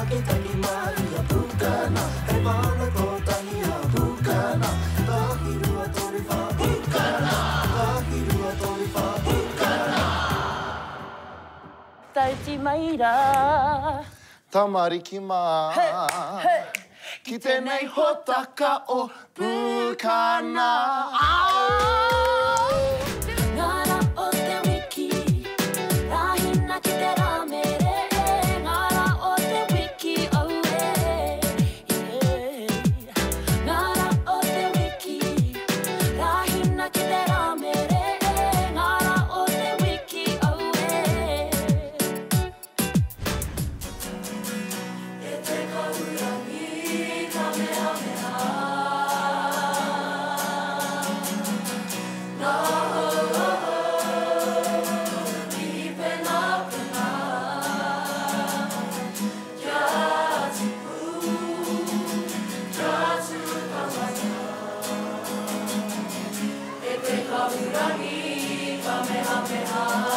Taki Maria Bukana Hei mana ko tahia Bukana Tahiru a toriwha Bukana Tahiru a toriwha Bukana Tauti maira Tamariki mā Ki tēnei hotaka o Pukana Ngara o te wiki Rahina ki te rā mere Ngara o te wiki au Ngara o te wiki Rahina ki te rā mere Ngara o te wiki au E te kaurangi Kamehameha Kamehameha